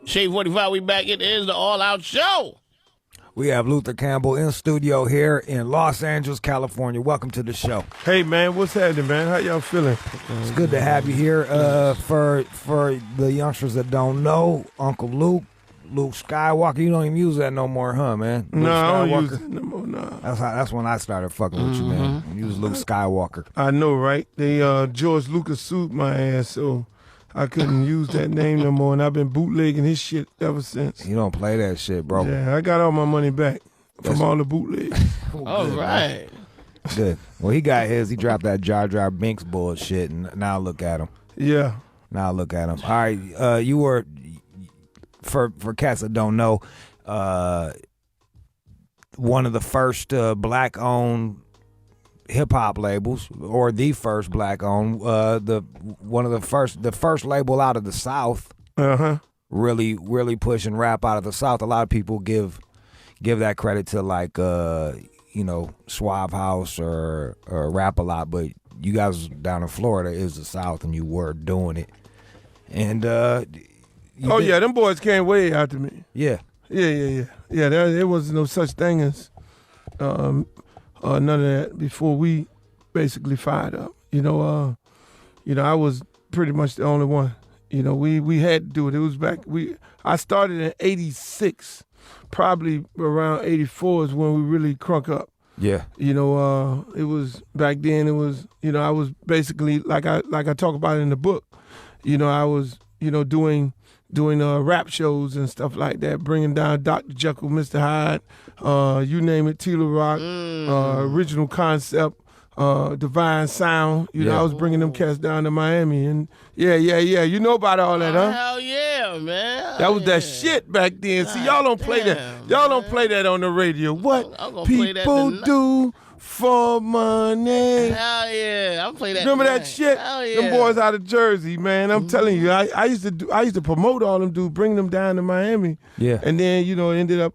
Shade 45, we back. It is the All Out Show. We have Luther Campbell in studio here in Los Angeles, California. Welcome to the show. Hey, man, what's happening, man? How y'all feeling? It's good to have you here. For the youngsters that don't know, Uncle Luke Skywalker, you don't even use that no more, huh, man? No, I don't use it no more, no. That's when I started fucking with you, man. You use Luke Skywalker. I know, right? They George Lucas sued my ass, so I couldn't use that name no more, and I've been bootlegging his shit ever since. You don't play that shit, bro. Yeah, I got all my money back from all the bootlegs. All right. Good. Well, he got his. He dropped that Jar Jar Binks bullshit, and now look at him. Yeah. Now look at him. All right, you were, for cats that don't know, one of the first black-owned hip-hop labels, or the first black-owned, the first label out of the South, really pushing rap out of the South. A lot of people give that credit to, like, Suave House or Rap A Lot, but you guys down in Florida is the South, and you were doing it. And yeah, them boys came way after me. Yeah. Yeah. There was no such thing as none of that before we basically fired up. I was pretty much the only one. We had to do it. It was back. I started in '86, probably around '84 is when we really crunk up. Yeah. It was back then. It was I was basically like I talk about in the book. I was doing rap shows and stuff like that, bringing down Dr. Jekyll, Mr. Hyde, you name it, Tila Rock, Original Concept, Divine Sound. I was bringing them cats down to Miami, and yeah. You know about all that, huh? Hell yeah, man. That was that shit back then. See, y'all don't play that. Y'all don't play that on the radio. What people do for money. Hell yeah, I play that. Remember that shit? Hell yeah. Them boys out of Jersey, man. I'm telling you, I used to promote all them dudes, bring them down to Miami. Yeah. And then ended up,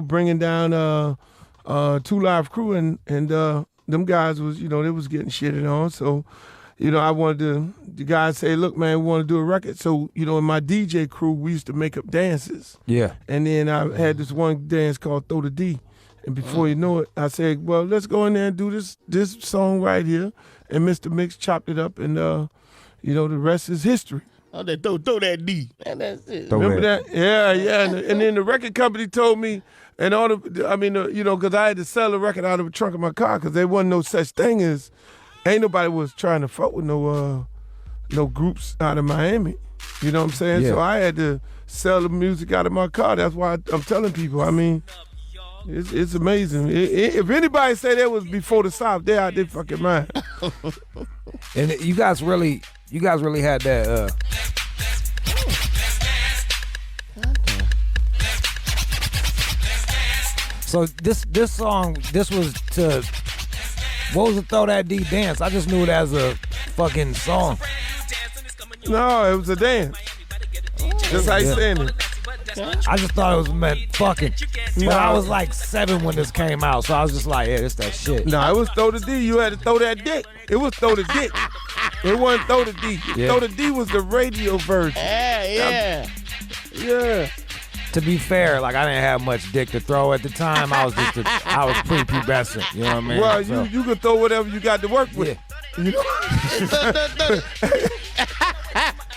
bringing down 2 Live Crew and them guys was, they was getting shitted on. So, I wanted the guys say, look, man, we want to do a record. So, in my DJ crew, we used to make up dances. Yeah. And then I had this one dance called Throw the D. And before you know it, I said, well, let's go in there and do this song right here. And Mr. Mix chopped it up, and, the rest is history. Oh, they throw that D. Man, that's it. Remember that? Yeah. And then the record company told me, because I had to sell the record out of the trunk of my car because there wasn't no such thing as, ain't nobody was trying to fuck with no groups out of Miami. You know what I'm saying? Yeah. So I had to sell the music out of my car. That's why I'm telling people, it's amazing. If anybody say that was before the South, they out their fucking mind. And you guys really had that. So this song, this was to, what was the Throw That D dance? I just knew it as a fucking song. No, it was a dance. That's how you saying it. I just thought it was meant fucking. But I was like 7 when this came out, so I was just like, yeah, this that shit. No, it was Throw the D. You had to throw that dick. It was Throw the Dick. It wasn't Throw the D. Yeah. Throw the D was the radio version. Yeah. Yeah. To be fair, like, I didn't have much dick to throw at the time. I was pre-pubescent. You know what I mean? Well, so, you can throw whatever you got to work with. Yeah. You know?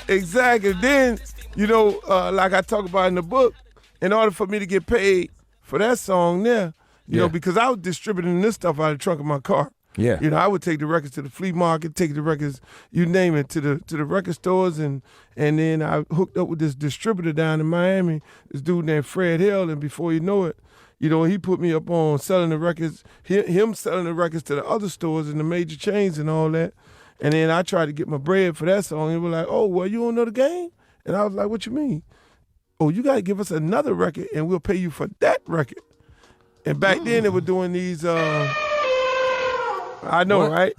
Exactly. Then, like I talk about in the book, in order for me to get paid for that song there, you know, because I was distributing this stuff out of the trunk of my car. Yeah. I would take the records to the flea market, take the records, you name it, to the record stores, and then I hooked up with this distributor down in Miami, this dude named Fred Hill, and before you know it, he put me up on selling the records, him selling the records to the other stores and the major chains and all that. And then I tried to get my bread for that song, and they were like, oh, well, you don't know the game? And I was like, what you mean? Oh, you got to give us another record, and we'll pay you for that record. And back then they were doing these, I know, what? Right?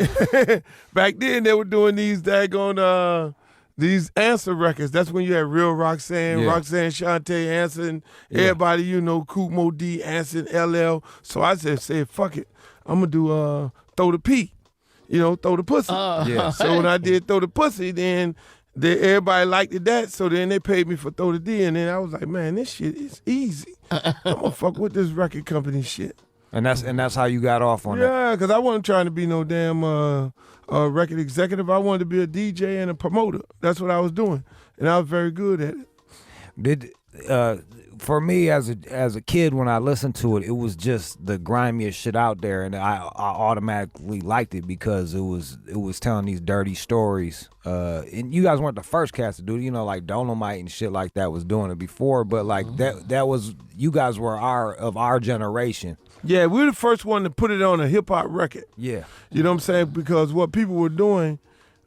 Back then they were doing these daggone, these Answer records. That's when you had Real Roxanne, Roxanne Shante, Answer, and everybody, Kumo D, Answer, LL. So I said, fuck it. I'm going to do Throw the P, Throw the Pussy. So when I did Throw the Pussy, then everybody liked that, so then they paid me for Throw the D, and then I was like, man, this shit is easy. I'm gonna fuck with this record company shit. And that's how you got off on that. Yeah, because I wasn't trying to be no damn record executive. I wanted to be a DJ and a promoter. That's what I was doing, and I was very good at it. For me as a kid, when I listened to it, it was just the grimiest shit out there, and I automatically liked it because it was telling these dirty stories. And you guys weren't the first cast to do it, you know, like Dolomite and shit like that was doing it before, but like that was, you guys were of our generation. Yeah, we were the first one to put it on a hip hop record. Yeah, you know what I'm saying? Because what people were doing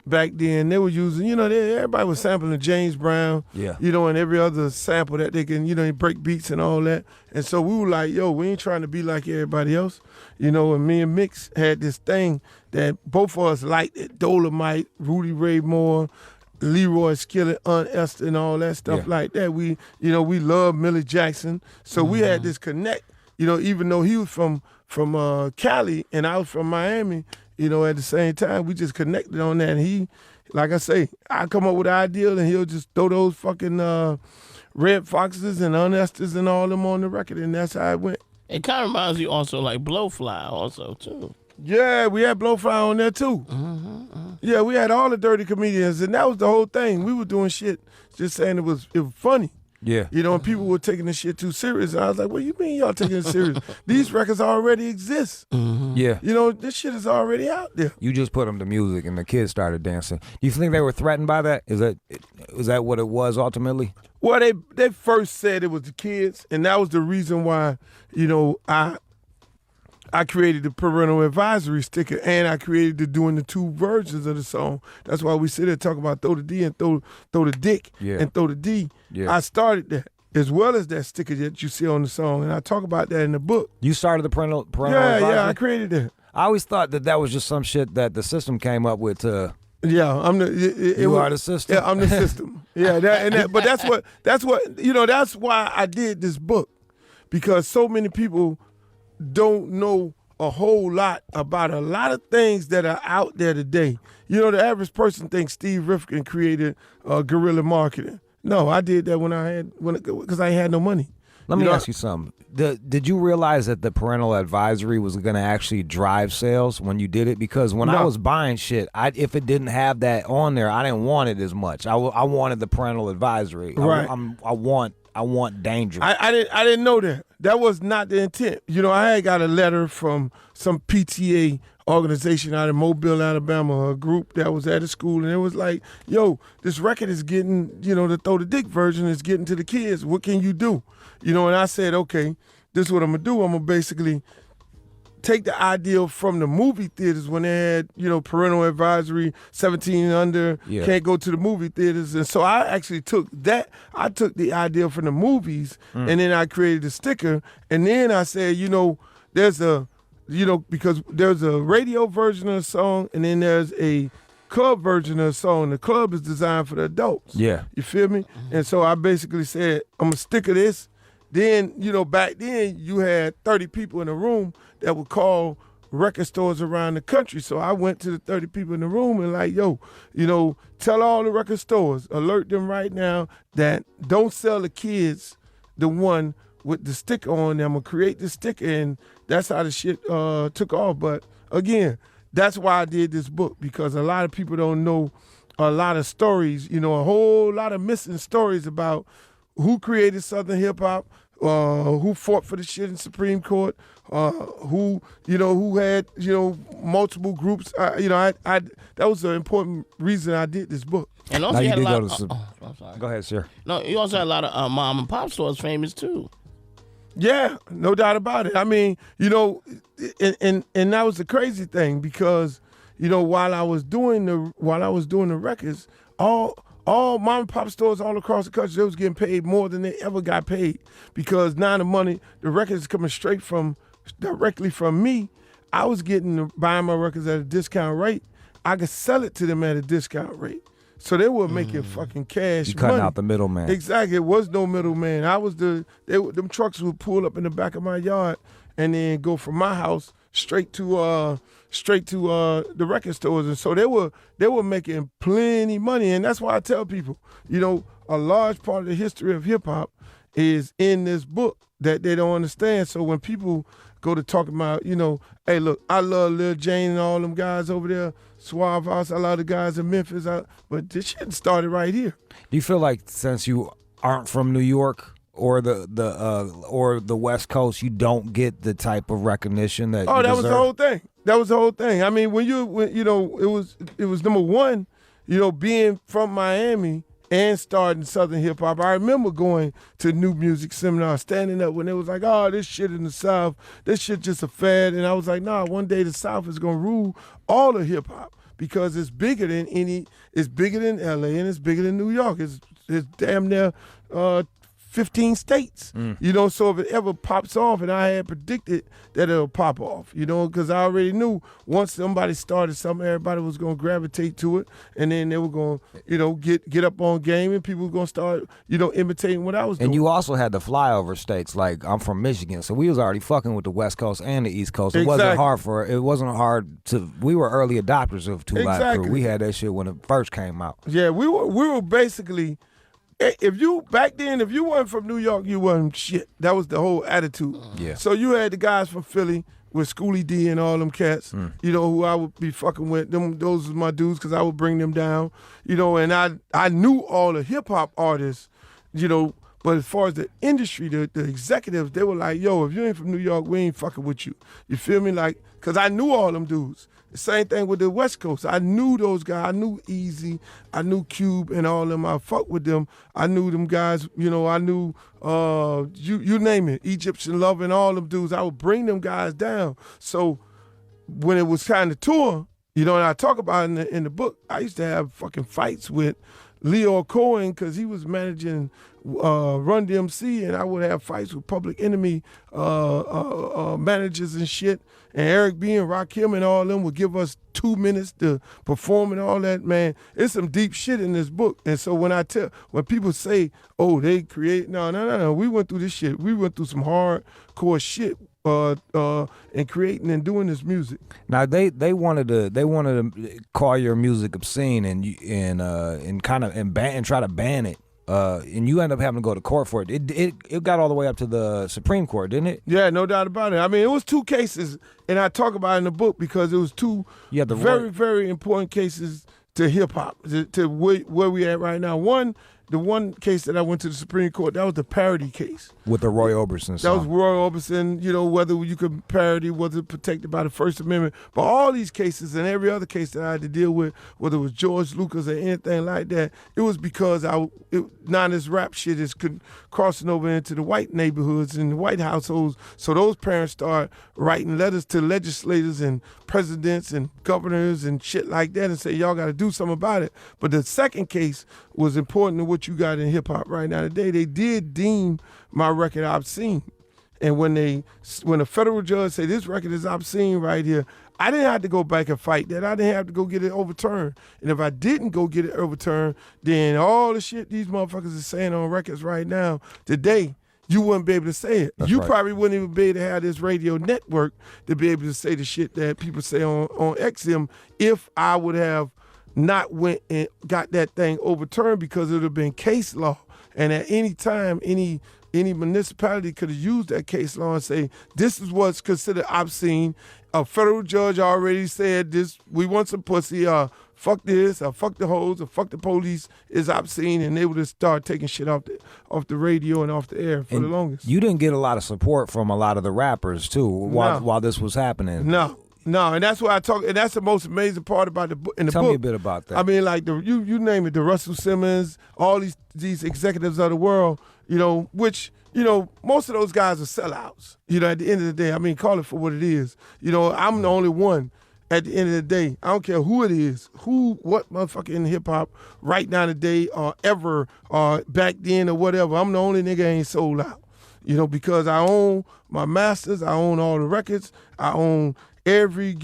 back then, they were using, you know, everybody was sampling James Brown, yeah, you know, and every other sample that they can, you know, break beats and all that. And so we were like, yo, we ain't trying to be like everybody else, you know. And me and Mix had this thing that both of us liked it: Dolomite, Rudy Ray Moore, Leroy Skillet, Aunt Esther, and all that stuff like that. We, you know, we love Millie Jackson, so we had this connect. You know, even though he was from Cali and I was from Miami, you know, at the same time, we just connected on that. And he, like I say, I come up with an idea and he'll just throw those fucking Red Foxes and Unesters and all them on the record, and that's how it went. It kind of reminds you also like Blowfly also, too. Yeah, we had Blowfly on there, too. Yeah, we had all the dirty comedians, and that was the whole thing. We were doing shit just saying it was funny. Yeah. You know, and people were taking this shit too serious. And I was like, what do you mean y'all taking it serious? These records already exist. Yeah. You know, this shit is already out there. You just put them to music and the kids started dancing. Do you think they were threatened by that? Is that what it was ultimately? Well, they first said it was the kids, and that was the reason why, you know, I created the Parental Advisory sticker, and I created doing the two versions of the song. That's why we sit there talking about Throw the D and throw the dick and Throw the D. Yeah. I started that, as well as that sticker that you see on the song, and I talk about that in the book. You started the Parental Advisory? Yeah, I created that. I always thought that was just some shit that the system came up with to... Yeah, I'm the. You are the system. Yeah, I'm the system. Yeah, but that's what you know. That's why I did this book, because so many people don't know a whole lot about a lot of things that are out there today. You know, the average person thinks Steve Rifkin created guerrilla marketing. No, I did that because I had no money. Let me ask you something. Did you realize that the Parental Advisory was going to actually drive sales when you did it? Because when I was buying shit, if it didn't have that on there, I didn't want it as much. I wanted the Parental Advisory. Right. I want danger. I didn't know that. That was not the intent. You know, I had got a letter from some PTA organization out of Mobile, Alabama, a group that was at a school, and it was like, yo, this record is getting, you know, the Throw the Dick version is getting to the kids. What can you do? You know, and I said, okay, this is what I'm going to do. I'm going to basically take the idea from the movie theaters when they had, you know, Parental Advisory, 17 and under, can't go to the movie theaters. And so I actually took that. I took the idea from the movies, and then I created a sticker. And then I said, you know, because there's a radio version of the song, and then there's a club version of the song. The club is designed for the adults. Yeah. You feel me? And so I basically said, I'm going to sticker this. Then, you know, back then you had 30 people in a room that would call record stores around the country. So I went to the 30 people in the room and like, yo, you know, tell all the record stores, alert them right now that don't sell the kids the one with the sticker on them. I'm going to create the sticker, and that's how the shit took off. But again, that's why I did this book, because a lot of people don't know a lot of stories, you know, a whole lot of missing stories about who created Southern hip hop, who fought for the shit in Supreme Court, who had, you know, multiple groups. You know, that was an important reason I did this book. And also, you had a lot of, I'm sorry. Go ahead, sir. No, you also had a lot of mom and pop stores famous too. Yeah, no doubt about it. I mean, you know, and that was the crazy thing, because, you know, while I was doing the records, all mom and pop stores all across the country, they was getting paid more than they ever got paid, because now the records coming directly from me. I was buying my records at a discount rate. I could sell it to them at a discount rate. So they were making fucking cash. You cutting money. out the middleman. Exactly. It was no middleman. I was them trucks would pull up in the back of my yard and then go from my house straight to the record stores, and so they were making plenty money, and that's why I tell people, a large part of the history of hip hop is in this book that they don't understand. So when people go to talk about, hey, look, I love Lil Jane and all them guys over there, Suave House, I love the guys in Memphis, but this shit started right here. Do you feel like since you aren't from New York or the West Coast, you don't get the type of recognition that you that deserve? was the whole thing. That was the whole thing. I mean, when it was number one, being from Miami and starting Southern hip hop. I remember going to new music seminars, standing up when it was like, oh, this shit in the South, this shit just a fad. And I was like, nah, one day the South is gonna rule all of hip hop because it's bigger than it's bigger than LA and it's bigger than New York. It's damn near 15 states, so if it ever pops off, and I had predicted that it'll pop off, because I already knew once somebody started something, everybody was going to gravitate to it, and then they were going to, get up on game, and people were going to start, imitating what I was doing. And you also had the flyover states, like I'm from Michigan, so we was already fucking with the West Coast and the East Coast. It wasn't hard to, we were early adopters of Two Live Crew. We had that shit when it first came out. Yeah, we were basically, if you wasn't from New York, you wasn't shit. That was the whole attitude. Yeah. So you had the guys from Philly with Schoolie D and all them cats, who I would be fucking with. Those was my dudes because I would bring them down, and I knew all the hip hop artists, but as far as the industry, the executives, they were like, yo, if you ain't from New York, we ain't fucking with you. You feel me? Like, because I knew all them dudes. The same thing with the West Coast. I knew those guys. I knew Easy. I knew Cube and all them. I fucked with them. I knew them guys. I knew you name it, Egyptian Love and all them dudes. I would bring them guys down. So when it was time to tour, and I talk about it in the book, I used to have fucking fights with Leo Cohen because he was managing Run DMC, and I would have fights with Public Enemy managers and shit. And Eric B and Rakim and all them would give us 2 minutes to perform and all that, man. It's some deep shit in this book. And so when people say, oh, they create, no, we went through this shit. We went through some hardcore shit and creating and doing this music. Now they wanted to call your music obscene and try to ban it. And you end up having to go to court for it. It got all the way up to the Supreme Court, didn't it? Yeah, no doubt about it. I mean, it was 2 cases, and I talk about it in the book because it was 2 very, very important cases to hip hop, to where we at right now. The one case that I went to the Supreme Court, that was the parody case. With the Roy Orbison song. That was Roy Orbison, whether you could parody, was it protected by the First Amendment. But all these cases and every other case that I had to deal with, whether it was George Lucas or anything like that, it was because now this rap shit is crossing over into the white neighborhoods and the white households. So those parents start writing letters to legislators and presidents and governors and shit like that and say, y'all got to do something about it. But the second case was important to what you got in hip hop right now today. They did deem my record obscene. And when a federal judge say this record is obscene right here, I didn't have to go back and fight that. I didn't have to go get it overturned. And if I didn't go get it overturned, then all the shit these motherfuckers are saying on records right now, today, you wouldn't be able to say it. That's you right. probably wouldn't even be able to have this radio network to be able to say the shit that people say on XM if I would have not went and got that thing overturned, because it would have been case law. And at any time, any municipality could have used that case law and say, this is what's considered obscene. A federal judge already said this, we want some pussy, fuck this, or fuck the hoes, or fuck the police is obscene, and they would have started taking shit off the radio and off the air for the longest. You didn't get a lot of support from a lot of the rappers too while this was happening. No, and that's why I talk, and that's the most amazing part about the book. Tell me a bit about that. I mean, like you name it, the Russell Simmons, all these executives of the world, which most of those guys are sellouts. At the end of the day, I mean, call it for what it is. I'm the only one. At the end of the day, I don't care who it is, what motherfucker in hip hop right now today or ever or back then or whatever. I'm the only nigga ain't sold out. Because I own my masters, I own all the records, I own every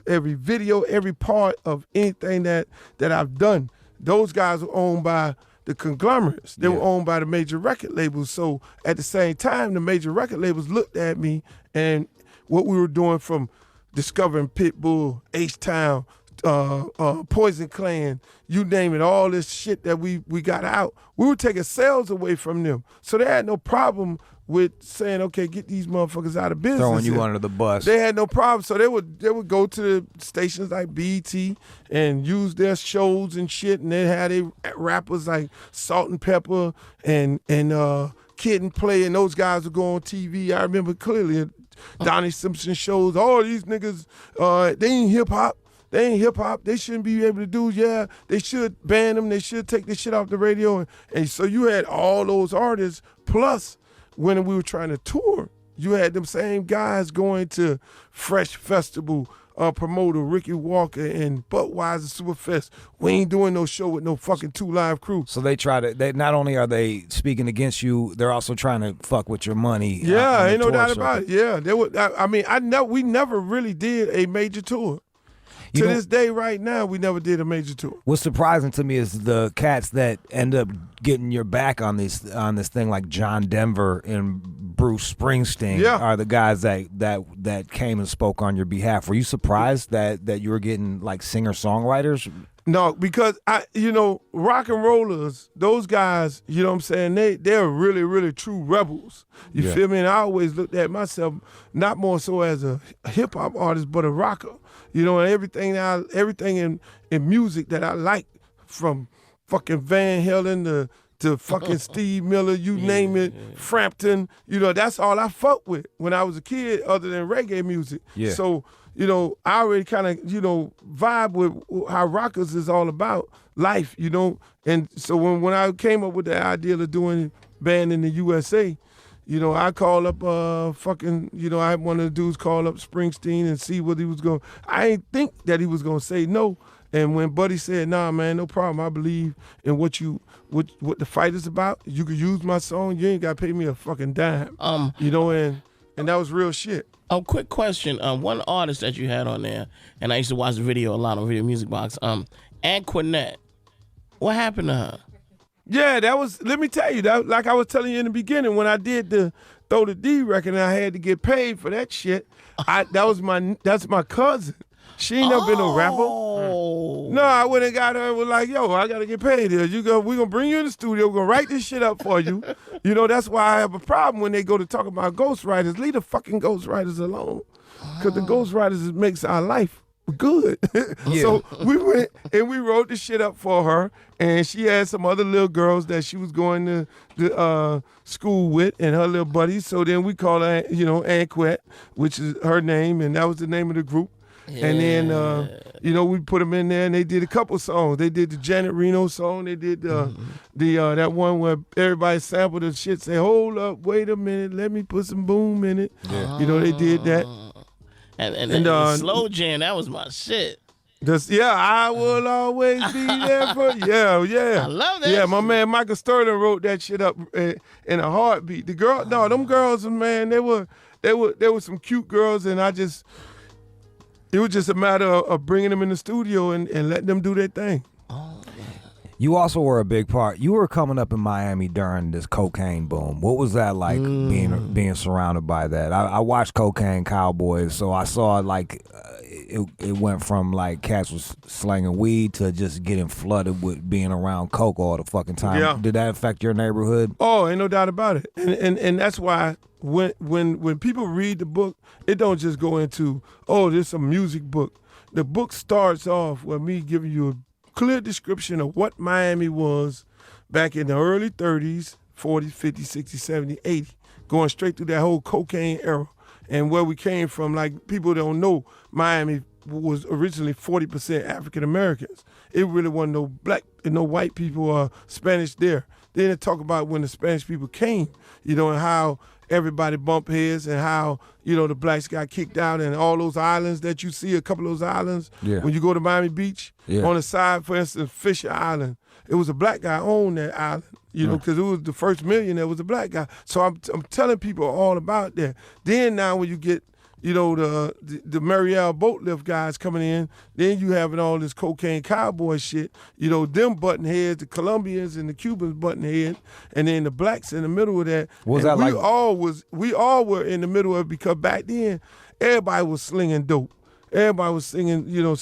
video, every part of anything that I've done. Those guys were owned by the conglomerates. They were owned by the major record labels. So at the same time, the major record labels looked at me, and what we were doing from discovering Pitbull, H-Town, Poison Clan, you name it, all this shit that we got out, we were taking sales away from them. So they had no problem with saying, okay, get these motherfuckers out of business. Throwing you under the bus. They had no problem. So they would go to the stations like BET and use their shows and shit, and they had their rappers like Salt and Pepper and Kid and Play, and those guys would go on TV. I remember clearly Donnie Simpson shows, all these niggas, they ain't hip-hop. They ain't hip-hop. They shouldn't be able to do, they should ban them. They should take this shit off the radio. And so you had all those artists, plus when we were trying to tour, you had them same guys going to Fresh Festival, promoter Ricky Walker and Budweiser Superfest. We ain't doing no show with no fucking 2 Live Crew. So they not only are they speaking against you, they're also trying to fuck with your money. Yeah, ain't no doubt about it. Yeah, we never really did a major tour. To this day, right now, we never did a major tour. What's surprising to me is the cats that end up getting your back on this thing, like John Denver and Bruce Springsteen, are the guys that came and spoke on your behalf. Were you surprised that you were getting like singer-songwriters? No, because rock and rollers, those guys, you know what I'm saying, they're really, really true rebels. You feel me? And I always looked at myself not more so as a hip hop artist, but a rocker. And everything in music that I like, from fucking Van Halen to fucking Steve Miller, you name it, Frampton, that's all I fucked with when I was a kid, other than reggae music. Yeah. So, I already kind of, vibe with how rockers is all about life, And so when I came up with the idea of doing band in the USA, I call up I had one of the dudes call up Springsteen and see what he was going. I didn't think that he was going to say no. And when Buddy said, "Nah, man, no problem. I believe in what the fight is about. You could use my song. You ain't got to pay me a fucking dime." And that was real shit. Quick question. One artist that you had on there, and I used to watch the video a lot on Video Music Box. Antoinette. What happened to her? Yeah, let me tell you, that, like I was telling you in the beginning, when I did the Throw the D record and I had to get paid for that shit, that's my cousin. She ain't never been no rapper. No, I went and got her and was like, yo, I got to get paid here. We're going to bring you in the studio. We're going to write this shit up for you. That's why I have a problem when they go to talk about ghostwriters. Leave the fucking ghostwriters alone. Because the ghostwriters makes our life good. So we went and we wrote the shit up for her, and she had some other little girls that she was going to school with and her little buddies. So then we called her, Antoinette, which is her name, and that was the name of the group. Yeah. And then, we put them in there, and they did a couple songs. They did the Janet Reno song. They did that one where everybody sampled the shit, say, hold up, wait a minute, let me put some boom in it. Yeah. They did that. And the slow jam, that was my shit. I will always be there for you. Yeah. I love that. Yeah, my man Michael Sterling wrote that shit up in a heartbeat. Them girls, man, they were some cute girls, and it was just a matter of bringing them in the studio and letting them do their thing. Oh, man. You also were a big part. You were coming up in Miami during this cocaine boom. What was that like, being surrounded by that? I watched Cocaine Cowboys, so I saw it went from like cats was slanging weed to just getting flooded with being around coke all the fucking time. Yeah. Did that affect your neighborhood? Oh, ain't no doubt about it. And that's why when people read the book, it don't just go into, this is a music book. The book starts off with me giving you a clear description of what Miami was back in the early 30s, 40s, 50s, 60s, 70s, 80s, going straight through that whole cocaine era and where we came from. Like, people don't know Miami was originally 40% African Americans. It really wasn't no black and no white people or Spanish there. Then they talk about when the Spanish people came, and how everybody bumped heads and how, the blacks got kicked out, and all those islands that you see, a couple of those islands, when you go to Miami Beach, on the side, for instance, Fisher Island, it was a black guy owned that island, because it was the first millionaire was a black guy. So I'm telling people all about that. Then now when you get, the Mariel boat lift guys coming in. Then you having all this cocaine cowboy shit. Them button heads, the Colombians and the Cubans button head, and then the blacks in the middle of that. What was and that like? We all were in the middle of it because back then everybody was slinging dope. Everybody was slinging. That was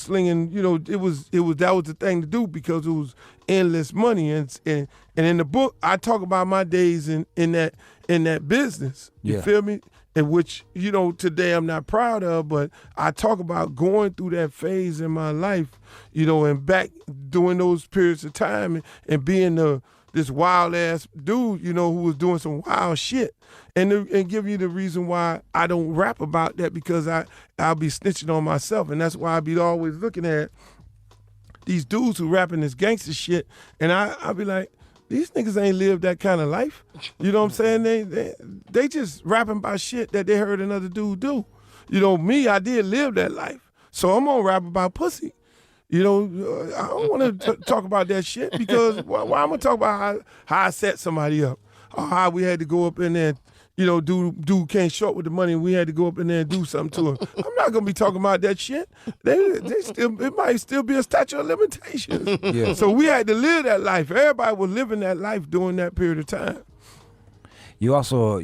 the thing to do because it was endless money. And in the book, I talk about my days in that business. You feel me? And which, today I'm not proud of, but I talk about going through that phase in my life, and back during those periods of time and being this wild ass dude, who was doing some wild shit. And give you the reason why I don't rap about that because I'll be snitching on myself. And that's why I be always looking at these dudes who rapping this gangster shit. And I'll be like, these niggas ain't lived that kind of life. You know what I'm saying? They just rapping about shit that they heard another dude do. Me, I did live that life. So I'm gonna rap about pussy. I don't want to talk about that shit because why I'm gonna talk about how I set somebody up or how we had to go up in there. Dude came short with the money and we had to go up in there and do something to him. I'm not gonna be talking about that shit. It might still be a statute of limitations. Yeah. So we had to live that life. Everybody was living that life during that period of time. You also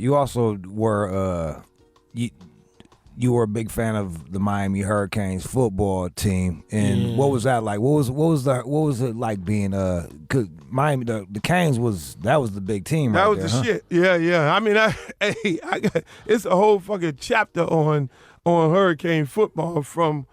were you were a big fan of the Miami Hurricanes football team, and what was that like? What was it like being 'cause Miami the Canes was the big team. That right was there, the huh? shit. Yeah. I mean, I got it's a whole fucking chapter on Hurricane football from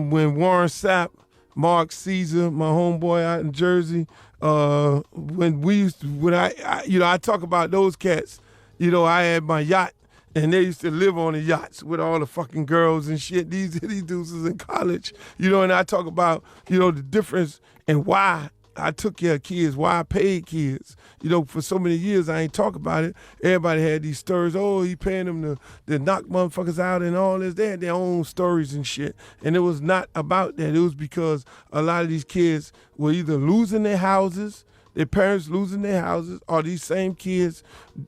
when Warren Sapp, Mark Caesar, my homeboy out in Jersey, when I talk about those cats. I had my yacht. And they used to live on the yachts with all the fucking girls and shit. These dudes was in college, and I talk about, the difference and why I took care of kids, why I paid kids. For so many years I ain't talk about it. Everybody had these stories. Oh, he paying them to knock motherfuckers out and all this. They had their own stories and shit. And it was not about that. It was because a lot of these kids were either losing their houses, their parents losing their houses, or these same kids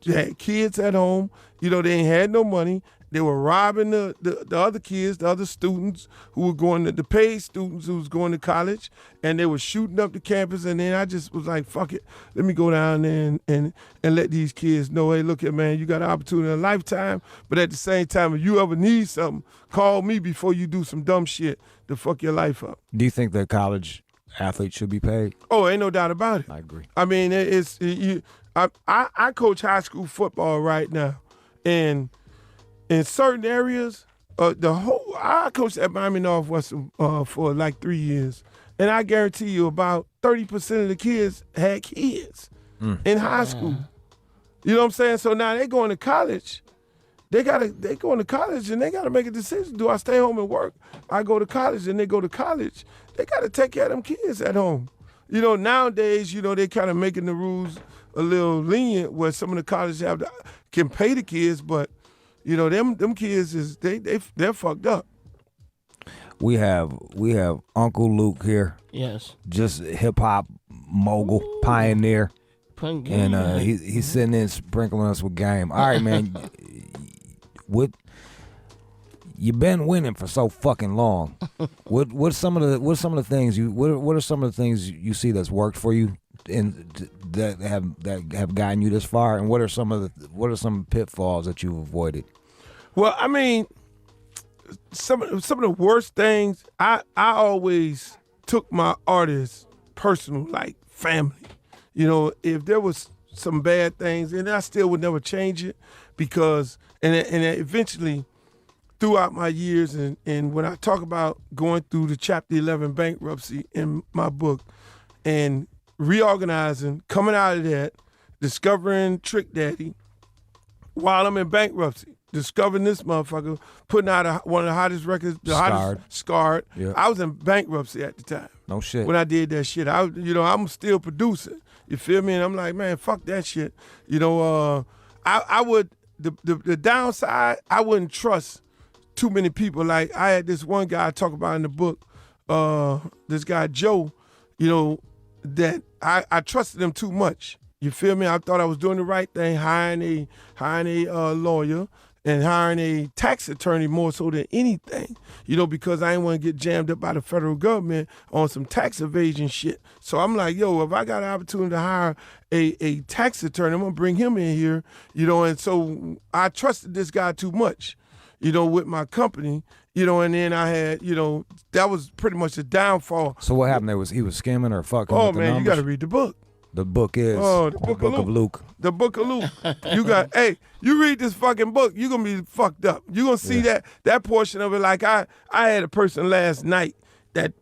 had kids at home. They ain't had no money. They were robbing the other kids, the other students who were going to the paid students who was going to college, and they were shooting up the campus. And then I just was like, fuck it, let me go down there and let these kids know, hey, look here, man, you got an opportunity in a lifetime. But at the same time, if you ever need something, call me before you do some dumb shit to fuck your life up. Do you think that college athletes should be paid? Oh, ain't no doubt about it. I agree. I mean, I coach high school football right now, and in certain areas, I coached at Miami Northwestern for like 3 years, and I guarantee you about 30% of the kids had kids in high school. You know what I'm saying? So now they going to college. They going to college and they gotta make a decision. Do I stay home and work? I go to college and they go to college. They gotta take care of them kids at home. Nowadays, they kind of making the rules a little lenient where some of the colleges can pay the kids, but them kids they're fucked up. We have Uncle Luke here. Yes. Just hip hop mogul, pioneer. And he's sitting in sprinkling us with game. All right, man. You've been winning for so fucking long. What are some of the things you see that's worked for you and that have gotten you this far, and what are some pitfalls that you've avoided? Well, I mean, some of the worst things, I always took my artists personal, like family. If there was some bad things, and I still would never change it because, and eventually, throughout my years, and when I talk about going through the Chapter 11 bankruptcy in my book and reorganizing, coming out of that, discovering Trick Daddy while I'm in bankruptcy, discovering this motherfucker, putting out one of the hottest records, Scarred. Yeah. I was in bankruptcy at the time. No shit. When I did that shit, I'm still producing. You feel me? And I'm like, man, fuck that shit. I would, the downside, I wouldn't trust too many people. Like I had this one guy I talk about in the book, this guy Joe, that I trusted him too much. You feel me? I thought I was doing the right thing, hiring a lawyer and hiring a tax attorney more so than anything, because I ain't want to get jammed up by the federal government on some tax evasion shit. So I'm like, yo, if I got an opportunity to hire a tax attorney, I'm going to bring him in here, and so I trusted this guy too much, with my company, and then I had, that was pretty much the downfall. So what happened there was he was skimming or fucking with the man, numbers? You got to read the book. The book is the book of Luke. The book of Luke. Hey, you read this fucking book, you're going to be fucked up. You're going to see that portion of it. Like I had a person last night that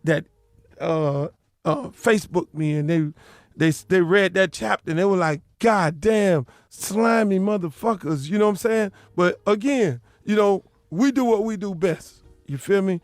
Facebooked me, and they read that chapter, and they were like, God damn, slimy motherfuckers, you know what I'm saying? But again, we do what we do best. You feel me?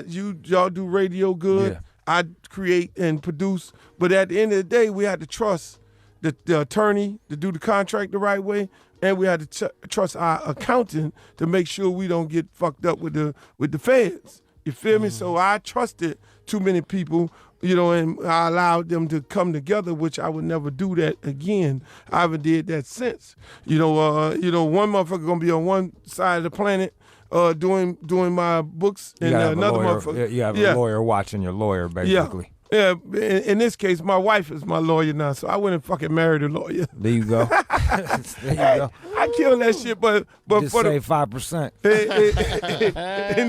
Y'all do radio good. Yeah. I create and produce, but at the end of the day, we had to trust the attorney to do the contract the right way, and we had to trust our accountant to make sure we don't get fucked up with the feds. You feel me? So I trusted too many people, and I allowed them to come together, which I would never do that again. I haven't did that since. One motherfucker gonna be on one side of the planet, doing my books, and another motherfucker. You have a lawyer watching your lawyer, basically. Yeah. In this case, my wife is my lawyer now, so I went and fucking married a lawyer. There you go. Go. I killed that shit, but just for save 5%.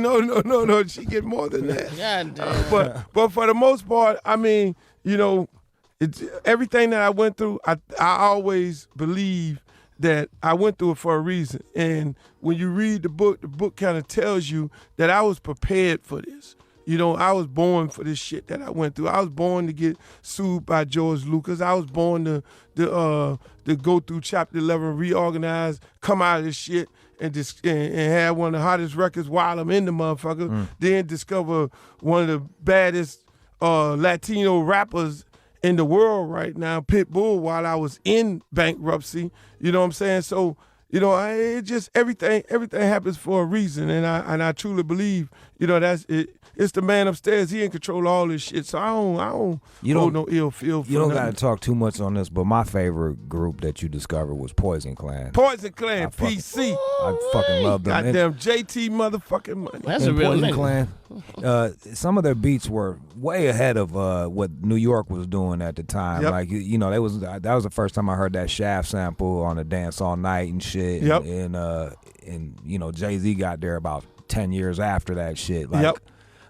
No, she get more than that. God damn. But for the most part, I mean, it's everything that I went through. I always believe that I went through it for a reason. And when you read the book kind of tells you that I was prepared for this. I was born for this shit that I went through. I was born to get sued by George Lucas. I was born to go through Chapter 11, reorganize, come out of this shit, and have one of the hottest records while I'm in the motherfucker. Then discover one of the baddest Latino rappers in the world right now, Pitbull, while I was in bankruptcy. You know what I'm saying? So, it just everything happens for a reason, and I truly believe, that's it. It's the man upstairs. He in control of all this shit. So I don't hold no ill feel for You don't nothing. got to talk too much on this, but my favorite group that you discovered was Poison Clan. Poison Clan, PC. I fucking love them. Goddamn JT motherfucking money. That's a real Poison nigga. Clan. Some of their beats were way ahead of what New York was doing at the time. Yep. Like that was the first time I heard that Shaft sample on the Dance All Night and shit. Yep. And Jay-Z got there about 10 years after that shit. Like, yep.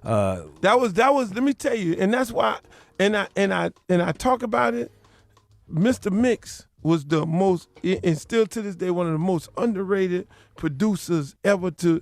That was. Let me tell you, and that's why. And I talk about it. Mr. Mix was the most, and still to this day, one of the most underrated producers ever. For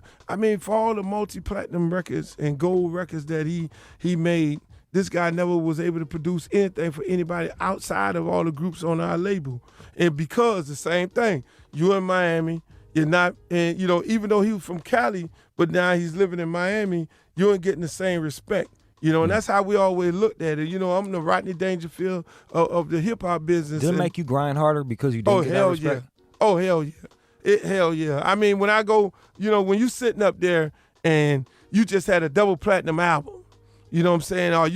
all the multi-platinum records and gold records that he made, this guy never was able to produce anything for anybody outside of all the groups on our label. And because the same thing, you're in Miami, you're not, and even though he was from Cali, but now he's living in Miami, you ain't getting the same respect. And that's how we always looked at it. I'm the Rodney Dangerfield of the hip hop business. Did it make you grind harder because you didn't get that respect? Oh, hell yeah. Hell yeah. I mean, when I go, when you sitting up there and you just had a double platinum album, you know what I'm saying? Or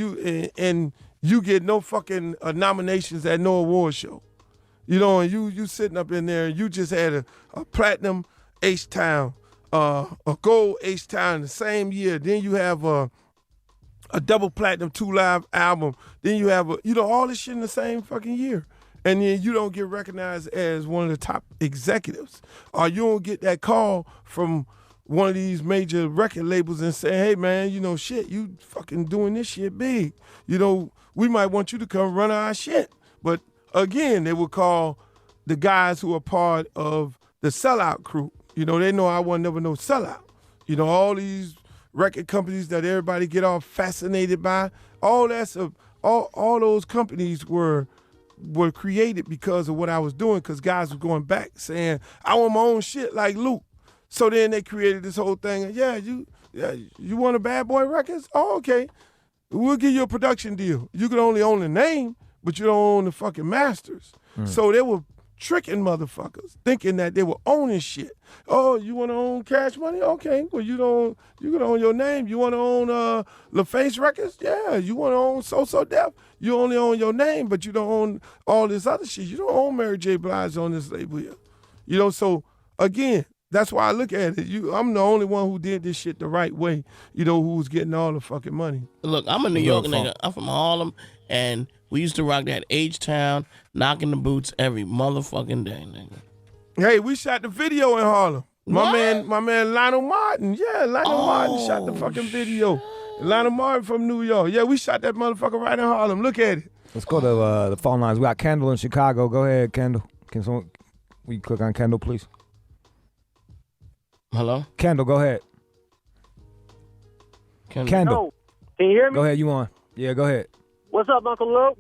and you get no fucking nominations at no award show. And you sitting up in there and you just had a platinum H-Town, a gold H-Town in the same year. Then you have a double platinum 2 Live album. Then you have all this shit in the same fucking year. And then you don't get recognized as one of the top executives. Or you don't get that call from one of these major record labels and say, hey man, shit, you fucking doing this shit big. We might want you to come run our shit. But again, they would call the guys who are part of the sellout crew. They know I wasn't never no sellout. All these record companies that everybody get all fascinated by, all those companies were created because of what I was doing, because guys were going back saying, I want my own shit like Luke. So then they created this whole thing. You want a Bad Boy Records? Oh, okay. We'll give you a production deal. You can only own the name, but you don't own the fucking masters. So they were tricking motherfuckers, thinking that they were owning shit. Oh, you want to own Cash Money? Okay, well you can own your name. You want to own LaFace Records? Yeah. You want to own So Def? You only own your name, but you don't own all this other shit. You don't own Mary J. Blige on this label here. So again, That's why I look at it. I'm the only one who did this shit the right way. Who was getting all the fucking money. Look, I'm a New York nigga. I'm from Harlem, and we used to rock that H-Town, knocking the boots every motherfucking day, nigga. Hey, we shot the video in Harlem. What? My man Lionel Martin. Yeah, Lionel Martin shot the fucking video. Lionel Martin from New York. Yeah, we shot that motherfucker right in Harlem. Look at it. Let's go to the phone lines. We got Kendall in Chicago. Go ahead, Kendall. Will you click on Kendall, please? Hello? Kendall, go ahead. Kendall. No. Can you hear me? Go ahead, you on. Yeah, go ahead. What's up, Uncle Luke?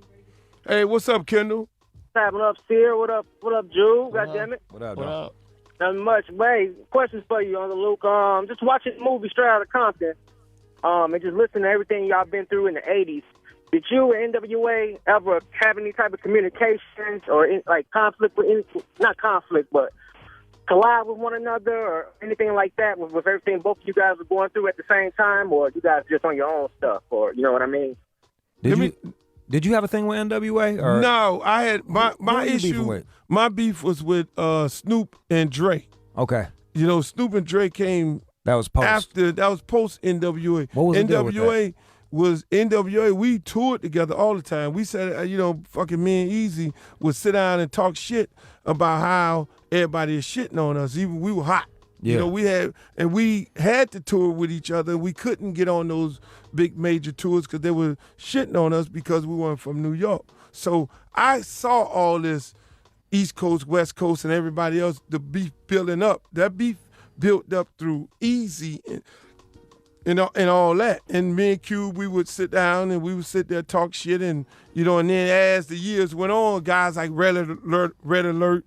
Hey, what's up, Kendall? What's happening up, Sear? What up, Jew? God damn it. What up, What dog? up? Nothing much. Hey, questions for you, Uncle Luke. Just watching the movie straight out of Compton. And just listening to everything y'all been through in the 80s. Did you and NWA ever have any type of communications or conflict with not conflict, but collide with one another or anything like that with everything both of you guys were going through at the same time, or you guys just on your own stuff, or you know what I mean? Did you have a thing with NWA? Or? No, I had my beefing issue. with? My beef was with Snoop and Dre. Okay. Snoop and Dre came That was post. that was post NWA. What was the deal with NWA was NWA. We toured together all the time. We said, fucking me and Easy would sit down and talk shit about how everybody is shitting on us. Even we were hot. Yeah. We had to tour with each other. We couldn't get on those big major tours because they were shitting on us because we weren't from New York. So I saw all this East Coast, West Coast, and everybody else, the beef building up. That beef built up through Easy and all that. And me and Cube, we would sit down and we would sit there talk shit, and and then as the years went on, guys like Red Alert,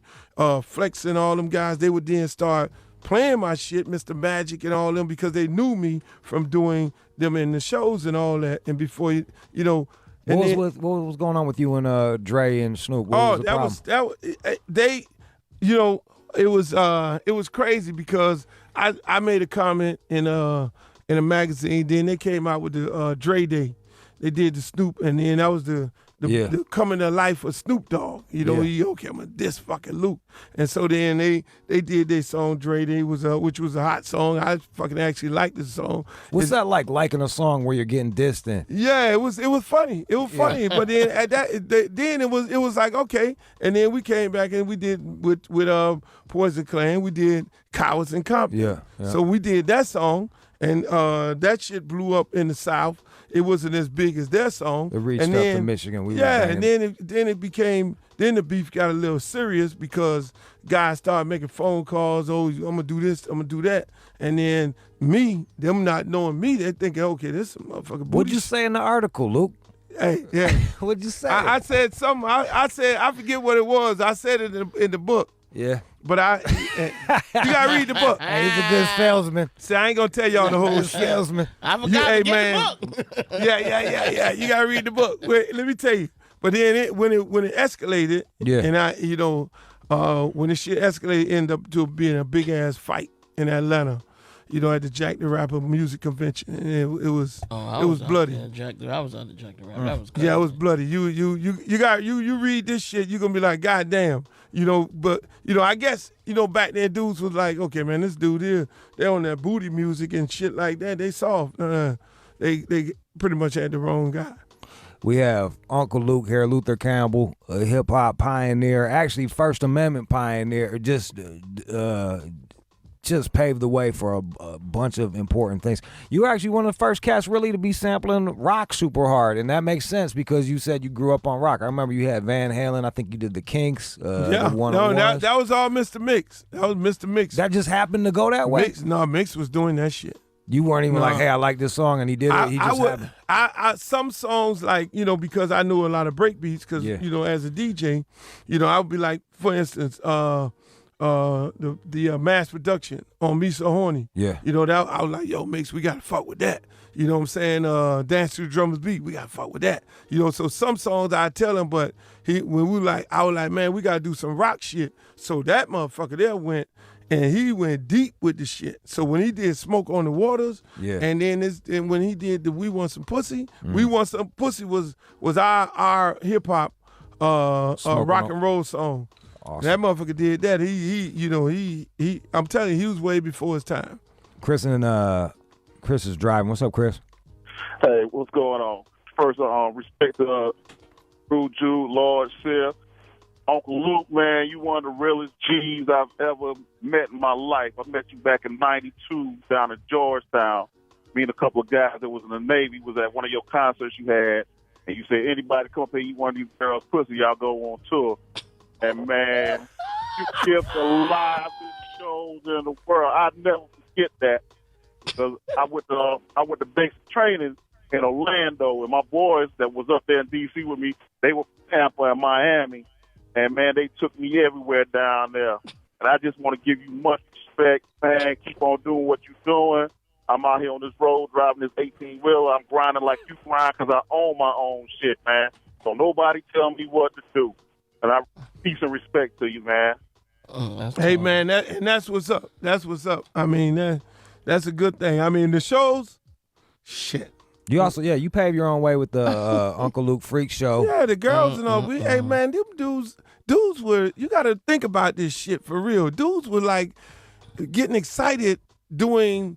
Flex and all them guys, they would then start playing my shit, Mr. Magic and all them, because they knew me from doing them in the shows and all that. And before What was going on with you and Dre and Snoop? What was the problem? It was crazy because I made a comment in a magazine. Then they came out with the Dre Day. They did the Snoop, and then that was the coming to life of Snoop Dogg. I'm gonna diss fucking Luke. And so then they did their song Dre Day, which was a hot song. I fucking actually liked the song. What's that like, liking a song where you're getting dissed in? Yeah, it was funny. It was funny. But then at that then it was like, okay. And then we came back and we did with Poison Clan, we did Cowards and Compton. Yeah. So we did that song, and that shit blew up in the South. It wasn't as big as their song. It reached up to Michigan. And then the beef got a little serious because guys started making phone calls. Oh, I'm gonna do this, I'm gonna do that, and then them not knowing me, they're thinking, okay, this is a motherfucker. What'd you say in the article, Luke? Hey, yeah. What'd you say? I said something. I said, I forget what it was. I said it in the book. Yeah. But you gotta read the book. Hey, he's a good salesman. See, I ain't gonna tell y'all the whole shit. Salesman. I forgot to get the book. Yeah. You gotta read the book. Wait, let me tell you. But then when it escalated, and when the shit escalated, ended up to being a big ass fight in Atlanta. At the Jack the Rapper music convention, and it was bloody. I was at the Jack the Rapper. That was crazy. Yeah, it was bloody. You read this shit, you gonna be like, God damn. But I guess back then dudes was like, okay, man, this dude here, they on that booty music and shit like that. They soft. They pretty much had the wrong guy. We have Uncle Luke here, Luther Campbell, a hip hop pioneer, actually First Amendment pioneer, just paved the way for a bunch of important things. You were actually one of the first cats really to be sampling rock super hard, and that makes sense because you said you grew up on rock. I remember you had Van Halen. I think you did the Kinks. That was all Mr. Mix. That was Mr. Mix. That just happened to go that way? Mix was doing that shit. You weren't even like, hey, I like this song, and he did it. He just happened. Some songs, like, because I knew a lot of break beats, because, as a DJ, I would be like, for instance, the mass production on Me So Horny. Yeah. That I was like, yo, Mix, we gotta fuck with that. You know what I'm saying? Dance to the Drummer's Beat, we gotta fuck with that. So some songs I tell him, but I was like, man, we gotta do some rock shit. So that motherfucker there went, and he went deep with the shit. So when he did Smoke on the Waters, and then when he did the We Want Some Pussy, We Want Some Pussy was our hip hop rock and roll song. Awesome. That motherfucker did that. He. I'm telling you, he was way before his time. Chris is driving. What's up, Chris? Hey, what's going on? First, respect to Rude Jude, Lord Sir. Uncle Luke, man, you one of the realest G's I've ever met in my life. I met you back in '92 down in Georgetown. Me and a couple of guys that was in the Navy was at one of your concerts you had, and you said, anybody come up here, you want these girls' pussy, y'all go on tour. And, man, you kept the livest shows in the world. I'll never forget that. Because I went to basic training in Orlando, and my boys that was up there in D.C. with me, they were from Tampa and Miami. And, man, they took me everywhere down there. And I just want to give you much respect, man. Keep on doing what you're doing. I'm out here on this road driving this 18-wheeler. I'm grinding like you grind because I own my own shit, man. So nobody tell me what to do. And I peace and respect to you, man. Hey, man, that's what's up. That's what's up. I mean, that's a good thing. I mean, the shows, shit. You also, you paved your own way with the Uncle Luke Freak Show. Yeah, the girls and all. Hey, man, them dudes were, you got to think about this shit for real. Dudes were like getting excited doing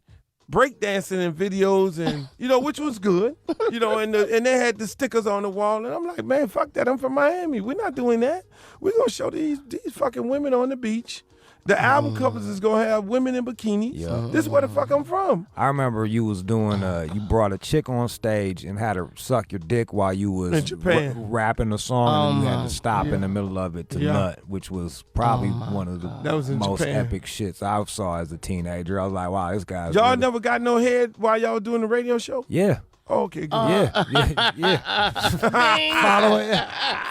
breakdancing and videos and, which was good, and they had the stickers on the wall. And I'm like, man, fuck that. I'm from Miami. We're not doing that. We're going to show these fucking women on the beach. The album covers is going to have women in bikinis. Yeah. This is where the fuck I'm from. I remember you was doing, you brought a chick on stage and had her suck your dick while you was in Japan. rapping a song, and you had to stop in the middle of it to nut, which was probably one of the most Japan. epic shits I saw as a teenager. I was like, wow, this guy's Y'all really... never got no head while y'all doing the radio show? Yeah. Oh, okay, good. Yeah.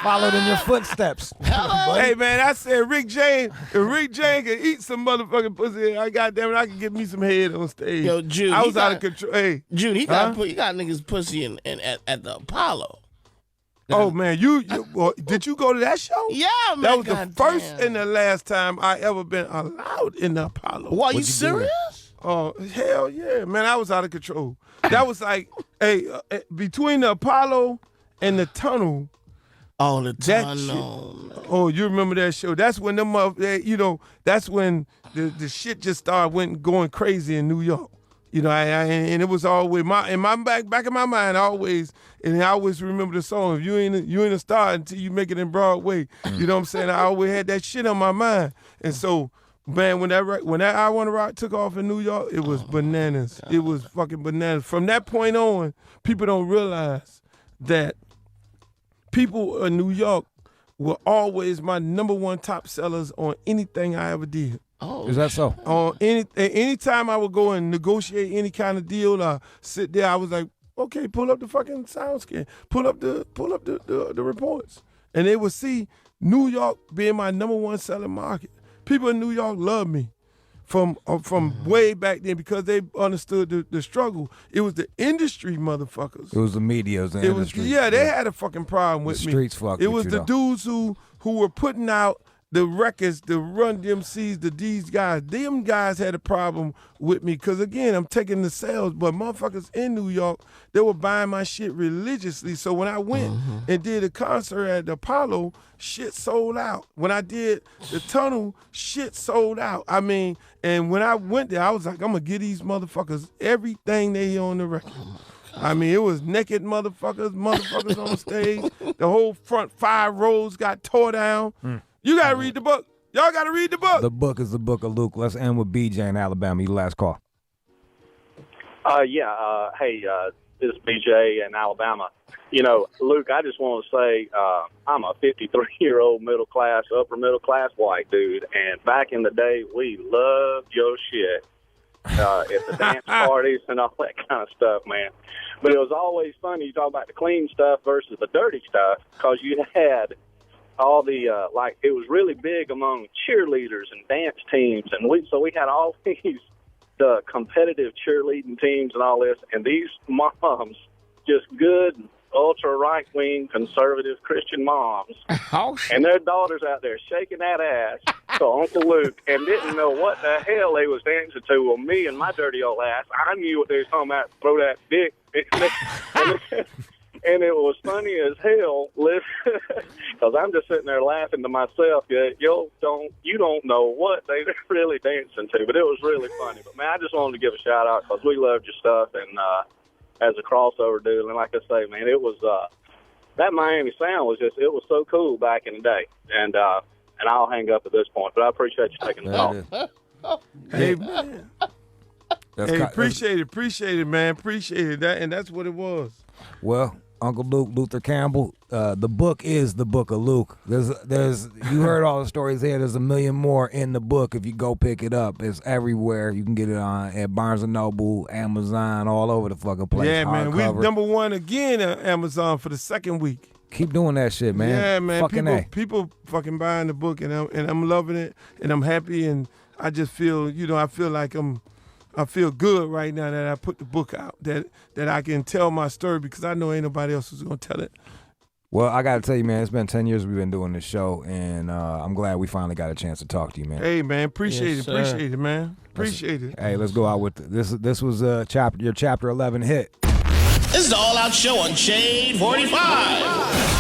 Followed in your footsteps. Hey, man, I said Rick James, if Rick James could eat some motherfucking pussy, I can get me some head on stage. Yo, Jude, I was out of control. Hey, Jude, he got niggas pussy at the Apollo. Oh, man, well, did you go to that show? Yeah, man. That was the first and the last time I ever been allowed in the Apollo. What, you serious? Oh, hell yeah, man, I was out of control. That was like, between the Apollo and the Tunnel. Oh, the Tunnel. Oh, you remember that show? That's when that's when the shit just started going crazy in New York. And it was always back in my mind always, and I always remember the song. If you ain't a star until you make it in Broadway. You know what I'm saying? I always had that shit on my mind, and so. Man, when that I Wanna Rock took off in New York, it was bananas. It was fucking bananas. From that point on, people don't realize that people in New York were always my number one top sellers on anything I ever did. Oh, is that so? On anytime I would go and negotiate any kind of deal or sit there, I was like, okay, pull up the fucking sound scan, pull up the reports, and they would see New York being my number one selling market. People in New York love me from way back then because they understood the struggle. It was the industry motherfuckers. It was the media, the industry. They had a fucking problem with the me. Streets fucked. It was the dudes who were putting out the records, the Run DMCs, these guys. Them guys had a problem with me because, again, I'm taking the sales, but motherfuckers in New York, they were buying my shit religiously. So when I went and did a concert at the Apollo, shit sold out. When I did the Tunnel, shit sold out. I mean, and when I went there, I was like, I'm going to give these motherfuckers everything they hear on the record. I mean, it was naked motherfuckers on stage. The whole front 5 rows got tore down. You got to read the book. Y'all got to read the book. The book is the book of Luke. Let's end with BJ in Alabama. Your last call. Hey, this is BJ in Alabama. Luke, I just want to say I'm a 53-year-old upper middle class white dude, and back in the day, we loved your shit at the dance parties and all that kind of stuff, man. But it was always funny. You talk about the clean stuff versus the dirty stuff because you had all the it was really big among cheerleaders and dance teams, and we had all these the competitive cheerleading teams and all this, and these moms, just good ultra right wing conservative Christian moms, and their daughters out there shaking that ass to Uncle Luke and didn't know what the hell they was dancing to. Well, me and my dirty old ass, I knew what they was talking about. Throw that dick. And it was funny as hell, because I'm just sitting there laughing to myself. You don't know what they're really dancing to, but it was really funny. But man, I just wanted to give a shout out because we loved your stuff, and as a crossover dude, and like I say, man, it was that Miami sound was it was so cool back in the day, and I'll hang up at this point. But I appreciate you taking the call. Hey, man. Appreciate it, man. Appreciate it. And that's what it was. Well, Uncle Luke, Luther Campbell, the book is the Book of Luke. There's you heard all the stories here. There's a million more in the book if you go pick it up. It's everywhere. You can get it on at Barnes & Noble, Amazon, all over the fucking place. Yeah, man. We Hardcover. #1 again at Amazon for the second week. Keep doing that shit, man. Yeah, man. Fucking people fucking buying the book, and I'm loving it, and I'm happy, and I just feel, I feel like I feel good right now that I put the book out, that I can tell my story because I know ain't nobody else who's gonna tell it. Well, I got to tell you, man, it's been 10 years we've been doing this show, and I'm glad we finally got a chance to talk to you, man. Hey, man, appreciate Yes, it, appreciate it, man. Appreciate it. Hey, let's go out with this. This was your Chapter 11 hit. This is the All Out Show on Shade 45.